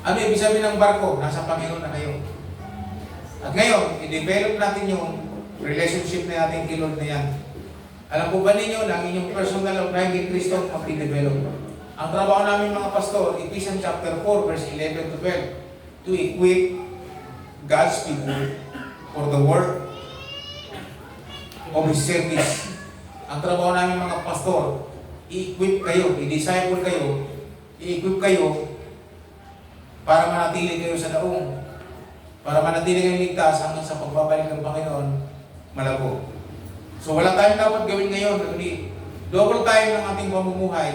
S1: Ano ibig sabihin ng barko? Nasa Panginoon na kayo. At ngayon, i-develop natin yung relationship na natin kay Lord na yan. Alam po ba ninyo na ang inyong personal o private Kristo mag-develop? Ang trabaho namin mga pastor, Ephesians chapter 4, verse 11 to 12, to equip, God's people for the work of His service. Ang trabaho namin mga pastor, i-equip kayo, i-disciple kayo, i-equip kayo para manatili kayo sa daong, para manatili kayo ligtas hanggang sa pagbabalik ng Panginoon, malabo. So wala tayong dapat gawin ngayon, kundi double time ng ating pamumuhay.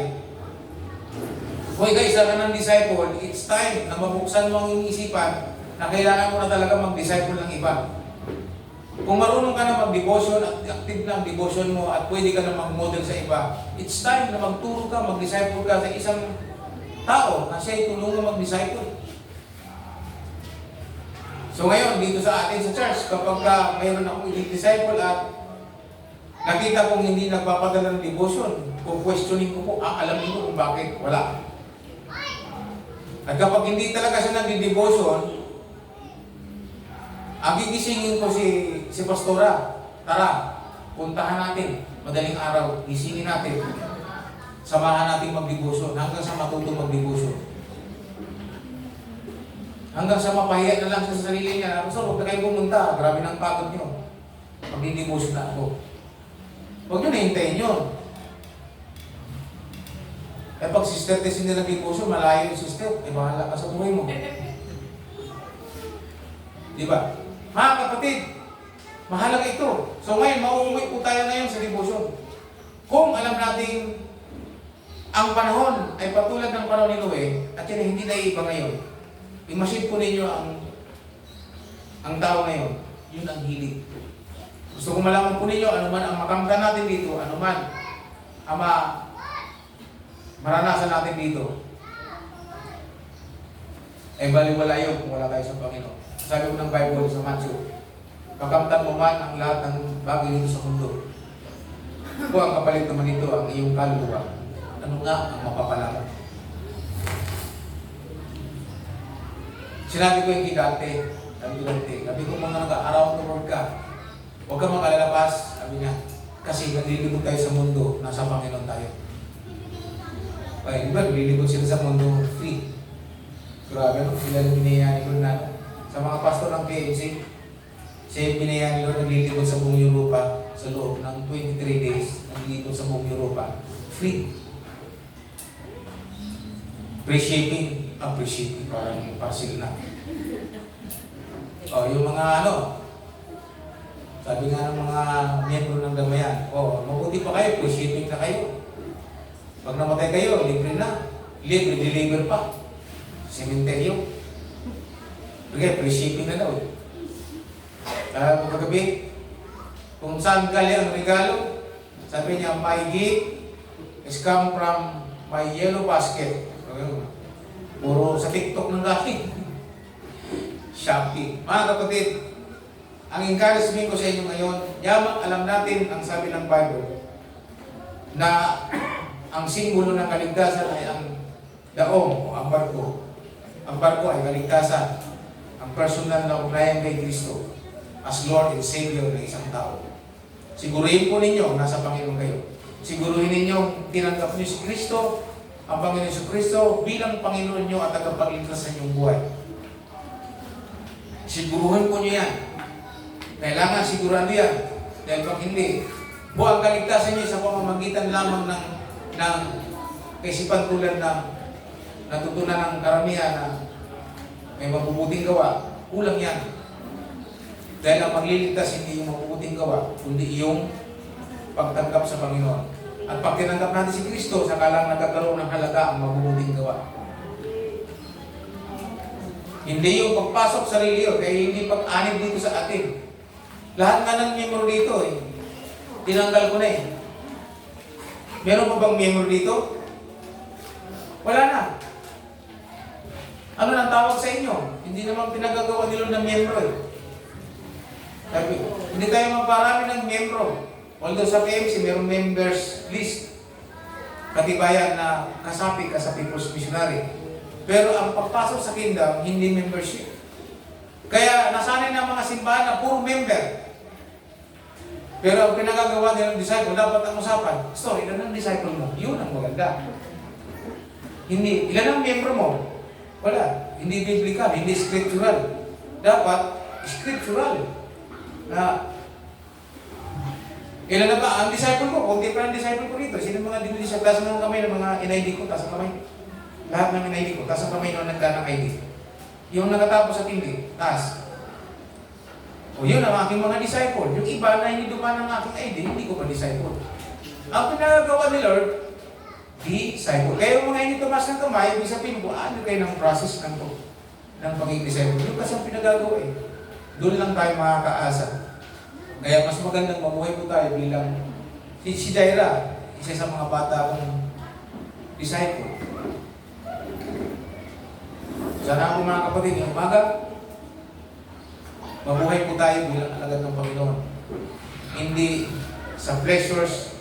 S1: Hoy guys, sa ng disciple, it's time na mabuksan mo ang iyong isipan na kailangan mo na talaga mag-disciple ng iba. Kung marunong ka na mag-devotion at active na ang devotion mo at pwede ka na mag-model sa iba, it's time na magturo ka, mag-disciple ka sa isang tao na siya itulungan mag-disciple. So ngayon, dito sa atin sa church, kapag mayroon akong i-disciple at nakita kong hindi nagpapadala ng devotion, kung questioning ko po, alam niyo kung bakit wala. At kapag hindi talaga siya nag-devotion, ang gigisingin ko si Pastora, tara, puntahan natin, madaling araw, gisingin natin, samahan natin mag-devotion, hanggang sa matutong mag-devotion. Hanggang sa mapahiya na lang sa sarili niya, Pastor, huwag na kayo pumunta, grabe ng pagod niyo. Mag-devotion na ako. Huwag nyo nahintayin yun. Eh pag sister test hindi nag-devotion, malayo yung sister, eh bahala ka sa buhay mo. Diba? Mga kapatid, mahalaga ito. So ngayon, mauuwi po tayo ngayon sa devotion. Kung alam natin ang panahon ay patulad ng panahon ni Noe, at yan hindi na iba ngayon, imagine po ninyo ang tao ngayon, yun ang hilig. Gusto ko malaman po ninyo, ano man ang makamtan natin dito, ano man ang maranasan natin dito, ay baliwala yun kung wala tayo sa Panginoon. Sabi ko ng Bible sa Matthew, kakamtan mo man ang lahat ng bagay dito sa mundo. Kung ang kapalit naman dito ang iyong kaluluwa, ano nga ang mapapalaman? Sinabi ko yung kay Dante, sabi ko mga nag-around the world ka, huwag ka mag-alalapas, sabi niya, kasi naglilibot tayo sa mundo, nasa Panginoon tayo. Ay, di ba, naglilibot sila sa mundo free. Grabe, no? Sila yung binayani ko na sa mga pastor ng PMC, siya yung binayani ko naglilibot sa buong Europa sa loob ng 23 days, naglilibot sa buong Europa. Free. Appreciating, parang parcel na. O, yung mga sabi nga ng mga miyembro ng damayan, mabuti pa kayo, appreciating na kayo. Pag namatay kayo, libre na. Libre, deliver pa. Sementeryo. Okay, appreciating na daw. Pagkagabi, kung saan galing ang regalo, sabi niya, my gift is come from my yellow basket. Puro sa TikTok ng galing. Shopee. Mga kapatid, ang encouragement ko sa inyo ngayon, yaman alam natin ang sabi ng Bible na ang simbolo ng kaligtasan ay ang daong o ang barko. Ang barko ay kaligtasan. Ang personal na ugnayan kay Kristo as Lord and Savior ng isang tao. Siguruhin po ninyo, nasa Panginoon kayo. Siguruhin ninyo, tinanggap niyo si Kristo, ang Panginoon si Kristo, bilang Panginoon niyo at tagapagligtas sa inyong buhay. Siguruhin po niyo yan. Kailangan sigurado yan. Dahil pag hindi, buang kaligtasan niyo sa pamamagitan lamang ng kaisipan tulad na natutunan ng karamihan na may mabubuting gawa, kulang yan. Dahil ang magliligtas hindi yung mabubuting gawa, kundi yung pagtanggap sa Panginoon. At pag tinanggap natin si Kristo, saka lang nagkakaroon ng halaga ang mabubuting gawa. Hindi yung pagpasok sa reliyon, kaya hindi pag-anib dito sa atin. Lahat nga ng miyembro dito, tinanggal ko na eh. Meron pa bang miyembro dito? Wala na. Ano nang tawag sa inyo? Hindi naman pinagagawa nila ng miyembro eh. Sabi, hindi tayo magparami ng miyembro. Although sa PMC, mayroong members list. Katibayan na kasapi People's Missionary. Pero ang pagpasok sa kingdom, hindi membership. Kaya nasanay ng mga simbahan na puro member. Pero ang pinagagawa nila ng disciple, dapat ang usapan, Pastor, ilan ang disciple mo? Yun ang maganda. Hindi, ilan ang miyembro mo? Wala. Hindi biblical, hindi scriptural. Dapat, scriptural. Na, ilan na ba? Ang disciple ko, kunti pa ang disciple ko dito. Sino mga dinidisciple? Taas ng kamay ng mga NID ko, taas ng kamay. Lahat ng NID ko, taas ng kamay nung nagda ng ID. Yung nakatapos sa tindi, taas. O yun ang aking mga disciple. Yung iba na hindi dumaan ng aking ID, hindi ko pa disciple. Ang pinagagawa ni Lord, disciple. Kaya yung mga hindi tumas ng kamay, ibig sabihin ko, ano kayo ng process ng pagiging disciple? Yung kasi ang pinagagawa eh. Doon lang tayo makakaasa. Kaya mas magandang mabuhay po tayo bilang si Jaira, isa sa mga bata kong disciple. Sana ako mga kapatid, yung umaga, mabuhay po tayo bilang alagad ng Panginoon. Hindi sa pleasures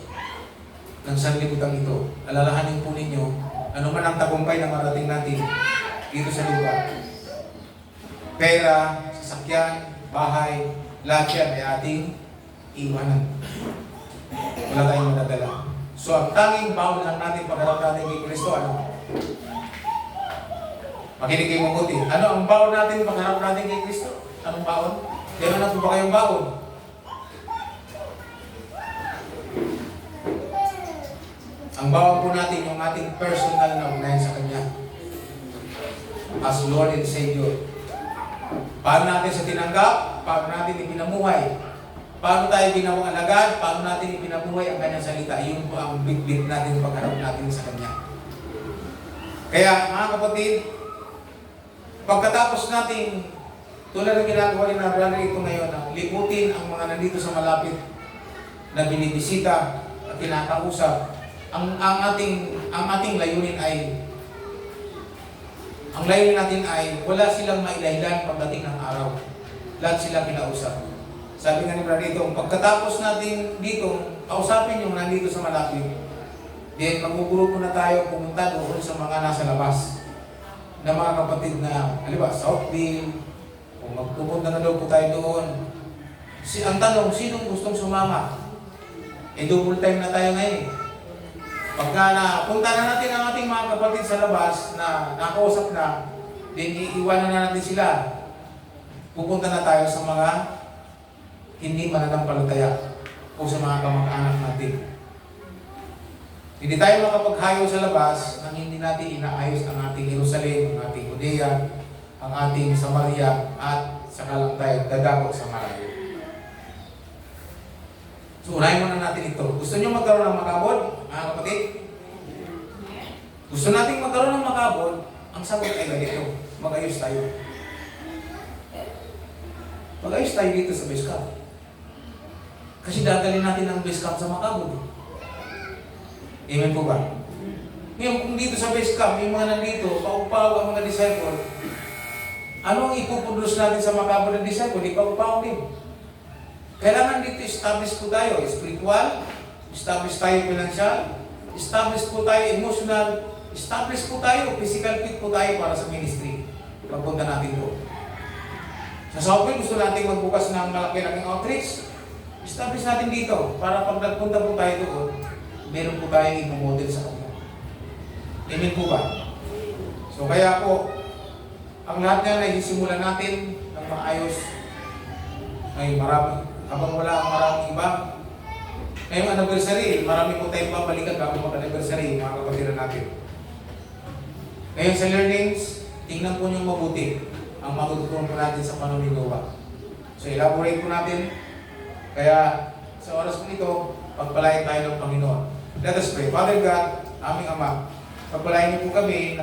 S1: ng sanlibutan ito. Alalahanin po ninyo, ano man ang tagumpay na marating natin dito sa lupa. Pera, sasakyan, bahay, lahat yan ay ating iwanan. Wala tayong madadala. So ang tanging baon lang natin pagharap natin kay Kristo, ano? Makinig kayo mabuti. Ano ang baon natin pagharap natin kay Kristo? Anong baon? Kaya na po ba kayong baon? Ang baon po natin yung ating personal na unahin sa Kanya. As Lord and Savior. Paano natin sa tinanggap? Paano natin ipinamuhay? Paano tayo ginawang alagad? Paano natin ipinamuhay ang Kanyang salita? Yun po ang bit-bit natin pagharap natin sa Kanya. Kaya mga kapatid, pagkatapos natin, tulad ng ginagawa ni Brother ito ngayon, na liputin ang mga nandito sa malapit na binibisita at kinakausap, ang ating layunin ay natin ay wala silang mailahilan pagdating ng araw. Lahat silang kinausap. Sabi nga ni Brother ito, pagkatapos natin dito, kausapin yung nandito sa malapit, then magugrupo na tayo pumunta doon sa mga nasa labas na mga kapatid na, halimbawa, Southville, kung magpupunta na daw po tayo doon. Ang tanong, sinong gustong sumama? Double time na tayo ngayon. Pagka punta na natin ang ating mga kapatid sa labas na nakausap na, then iiwanan na natin sila. Pupunta na tayo sa mga hindi mananampalataya o sa mga kamag-anak natin. Hindi tayo makapaghayo sa labas nang hindi natin inaayos ang ating Jerusalem, ang ating Judea, ang ating Samaria, at saka lang tayo dadakot sa malayo. So, unahin muna natin ito. Gusto nyo magkaroon ng makabod, mga kapatid? Gusto natin magkaroon ng makabod, ang sagot ay ganito. Mag-ayos tayo. Mag-ayos tayo dito sa base camp. Kasi dadalhin natin ang base camp sa makabod. Amen po ba? Ngayon, kung dito sa base camp, yung mga nandito, paupaw ang mga disciple, ano ang ipuproduce natin sa makabod ng disciple? Ipaupaw din. Kailangan dito establish po tayo spiritual, establish tayo financial, establish po tayo emotional, establish po tayo physical fit po tayo para sa ministry. Pagpunta natin po. Sa Southville, gusto natin magbukas ng malaki-laking outreach. Establish natin dito para pag nagpunta po tayo doon, meron po tayong i-model sa kanila. Amen po ba? So kaya po, ang lahat niya na isimulan natin ng maayos ay marami. Habang wala ang maraming iba, ngayong anniversary, marami po tayong babalikan bago mag-anniversary, mga kapatiran natin. Ngayon sa learnings, tingnan po niyong mabuti ang matututunan po natin sa panuninawa. So elaborate po natin. Kaya sa oras po ito, pagpalain tayo ng Panginoon. Let us pray. Father God, aming Ama, pagpalain niyo po kami